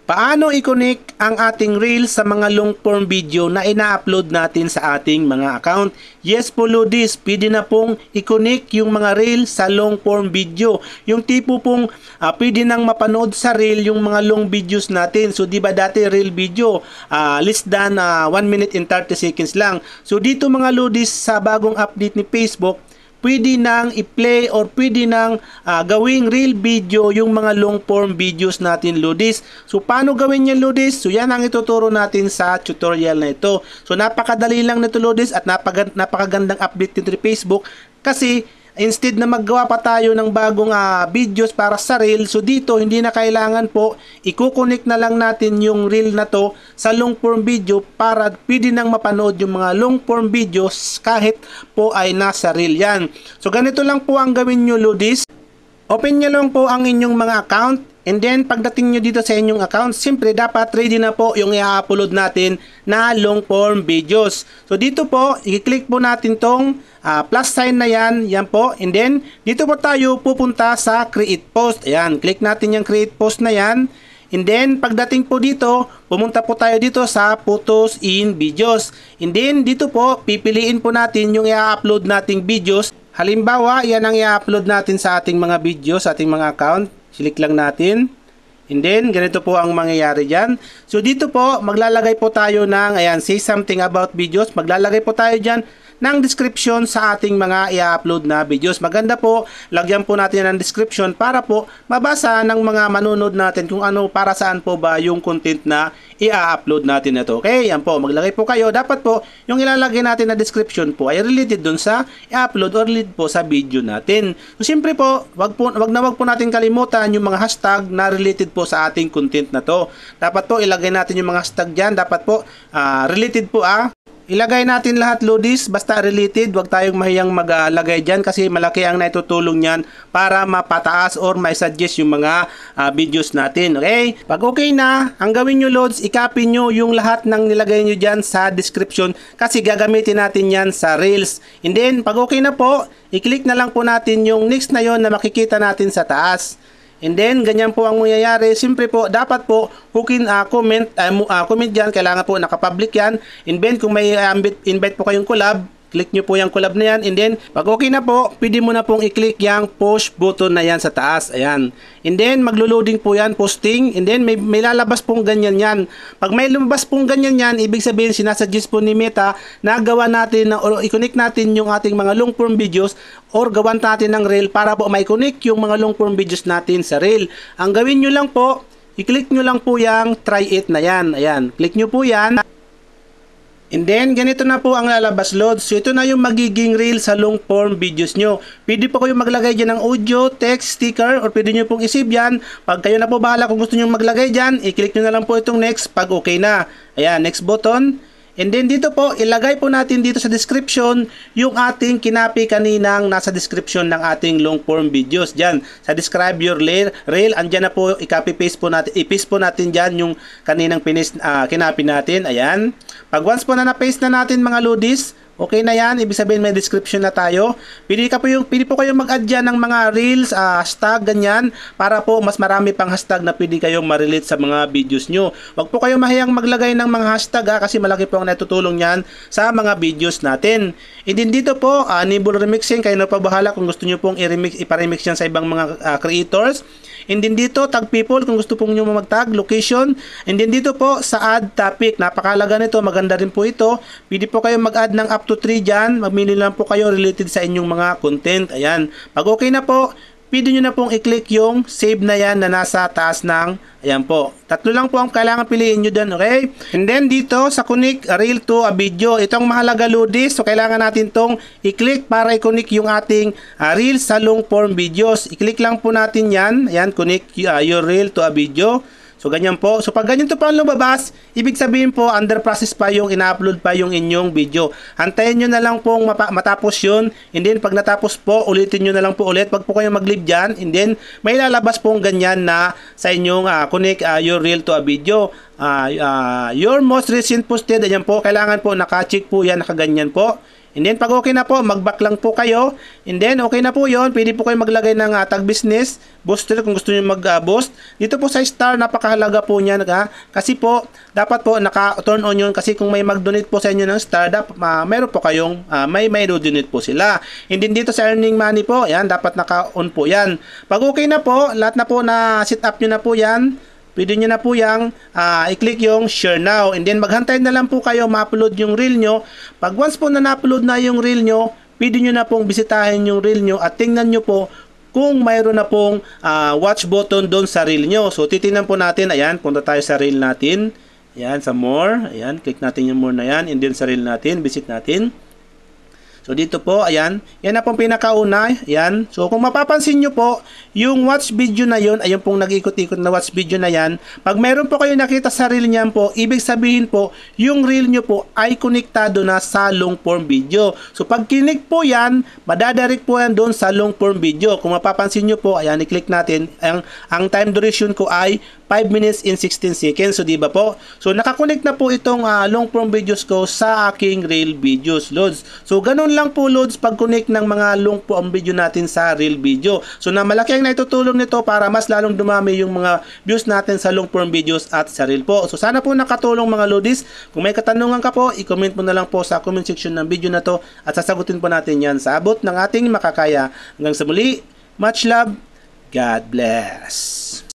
Paano i-connect ang ating Reels sa mga long form video na ina-upload natin sa ating mga account? Yes po Lodis, pwede na pong i-connect yung mga Reels sa long form video. Yung tipo pong pwede nang mapanood sa Reel yung mga long videos natin. So di ba dati Reel video less than 1 minute and 30 seconds lang. So dito mga Lodis, sa bagong update ni Facebook, pwede nang i-play or pwede nang gawing real video yung mga long form videos natin Lodis. So paano gawin yan Lodis? So yan ang ituturo natin sa tutorial na ito. So napakadali lang nito Lodis at napakagandang update nito ni Facebook kasi instead na maggawa pa tayo ng bagong videos para sa reel, so dito hindi na kailangan po, i-connect na lang natin yung reel na to sa long form video para pwede nang mapanood yung mga long form videos kahit po ay nasa reel yan. So ganito lang po ang gawin nyo Lodis. Open nyo lang po ang inyong mga account. And then, pagdating nyo dito sa inyong account, siyempre, dapat ready na po yung i-upload natin na long form videos. So, dito po, i-click po natin tong plus sign na yan. Yan po. And then, dito po tayo pupunta sa create post. Ayan, click natin yung create post na yan. And then, pagdating po dito, pumunta po tayo dito sa photos in videos. And then, dito po, pipiliin po natin yung i-upload nating videos. Halimbawa, yan ang i-upload natin sa ating mga videos, sa ating mga account. Click lang natin. And then, ganito po ang mangyayari dyan. So, dito po, maglalagay po tayo ng, ayan, say something about videos. Maglalagay po tayo dyan ng description sa ating mga i-upload na videos. Maganda po, lagyan po natin ng description para po mabasa ng mga manunod natin kung ano, para saan po ba yung content na i-upload natin na to. Okay, yan po, maglagay po kayo. Dapat po, yung ilalagay natin na description po ay related dun sa i-upload or related po sa video natin. So, siyempre po, wag po natin kalimutan yung mga hashtag na related po sa ating content na to. Dapat po, ilagay natin yung mga hashtag dyan. Dapat po, related po ilagay natin lahat Lodis, basta related, wag tayong mahiyang maglagay dyan kasi malaki ang naitutulong niyan para mapataas or may suggest yung mga videos natin. Okay? Pag okay na, ang gawin nyo Lods, i-copy nyo yung lahat ng nilagay nyo dyan sa description kasi gagamitin natin yan sa Reels. And then, pag okay na po, i-click na lang po natin yung next na yon na makikita natin sa taas. And then, ganyan po ang mangyayari. Siyempre po, dapat po, comment dyan. Kailangan po nakapublic yan. And then, kung may invite po kayong collab, click nyo po yung collab na yan. And then, pag okay na po, pwede mo na pong i-click yung push button na yan sa taas. Ayan. And then, maglo-loading po yan, posting. And then, may lalabas pong ganyan yan. Pag may lumabas pong ganyan yan, ibig sabihin, sinasuggest po ni Meta na gawa natin, o i-connect natin yung ating mga long form videos or gawan natin ng reel para po may connect yung mga long form videos natin sa reel. Ang gawin nyo lang po, i-click nyo lang po yung try it na yan. Ayan. Click nyo po yan. And then, ganito na po ang lalabas Lods. So, ito na yung magiging reel sa long form videos nyo. Pwede po kayo maglagay dyan ng audio, text, sticker, or pwede nyo pong isave yan. Pag kayo na po bahala kung gusto nyo maglagay dyan, i-click nyo na lang po itong next pag okay na. Ayan, next button. And then dito po, ilagay po natin dito sa description yung ating kinapi kaninang nasa description ng ating long form videos. Diyan, sa describe your reel, andyan na po, i-copy paste po natin, i-paste po natin diyan yung kaninang kinapi natin. Ayan. Pag once po na na-paste na natin mga Lodis, okay na yan, ibig sabihin may description na tayo. Pili po kayong mag-add dyan ng mga reels, hashtag, ganyan, para po mas marami pang hashtag na pwede kayong ma-relate sa mga videos nyo. Huwag po kayong mahiyang maglagay ng mga hashtag kasi malaki po ang natutulong yan sa mga videos natin. And then dito po, enable remixing, kayo na pa bahala kung gusto nyo pong iparemix yan sa ibang mga creators. And then dito, tag people kung gusto pong nyo mag-tag, location. And then dito po, sa add topic, napakalaga nito, maganda rin po ito. Pwede po kayo mag-add ng up to 3 dyan. Magmili lang po kayo related sa inyong mga content. Ayan. Pag okay na po, pwede nyo na pong i-click yung save na yan na nasa taas ng, ayan po. Tatlo lang po ang kailangan piliin nyo dyan, okay? And then dito sa connect reel to a video, itong mahalaga Lodis. So kailangan natin tong i-click para i-connect yung ating reel sa long form videos. I-click lang po natin yan. Ayan, connect your reel to a video. So, ganyan po. So, pag ganyan to pa lumabas, ibig sabihin po, under process pa yung ina-upload pa yung inyong video. Hantayin nyo na lang pong matapos yun. And then, pag natapos po, ulitin nyo na lang po ulit. Wag po kayong mag-leave dyan. And then, may lalabas pong ganyan na sa inyong connect your reel to a video. Your most recent posted, ayan po, kailangan po naka-check po yan, nakaganyan po. And then, pag okay na po, mag-back lang po kayo. And then, okay na po yon. Pwede po kayo maglagay ng tag business, booster kung gusto niyo mag-boost. Dito po sa star, napakahalaga po niyan. Kasi po, dapat po naka-turn on yun. Kasi kung may mag-donate po sa inyo ng star, meron po kayong, may donate po sila. And then, dito sa earning money po, yan, dapat naka-on po yan. Pag okay na po, lahat na po na sit up nyo na po yan, pwede nyo na po yung i-click yung share now. And then maghantay na lang po kayo ma-upload yung reel nyo. Pag once po na na-upload na yung reel nyo, pwede nyo na pong bisitahin yung reel nyo at tingnan nyo po kung mayroon na pong watch button doon sa reel nyo. So titingnan po natin, ayan, punta tayo sa reel natin. Ayan, sa more. Ayan, click natin yung more na yan. And then sa reel natin, visit natin. So dito po, ayan, yan na pong pinakauna, ayan. So kung mapapansin nyo po, yung watch video na yun, ayun pong nag-ikot-ikot na watch video na yan, pag meron po kayo nakita sa reel niyan po, ibig sabihin po, yung reel nyo po ay konektado na sa long form video. So pag kinik po yan, madadirect po yan doon sa long form video. Kung mapapansin nyo po, ayan, i-click natin, ang time duration ko ay 5 minutes and 16 seconds. So, di ba po? So, nakakonect na po itong long form videos ko sa aking reel videos, Lods. So, ganun lang po, Lods, pag-connect ng mga long form video natin sa reel video. So, na malaki ang naitutulong nito para mas lalong dumami yung mga views natin sa long form videos at sa reel po. So, sana po nakatulong mga Lodis. Kung may katanungan ka po, i-comment mo na lang po sa comment section ng video na to at sasagutin po natin yan sa abot ng ating makakaya. Hanggang sa muli, much love, God bless.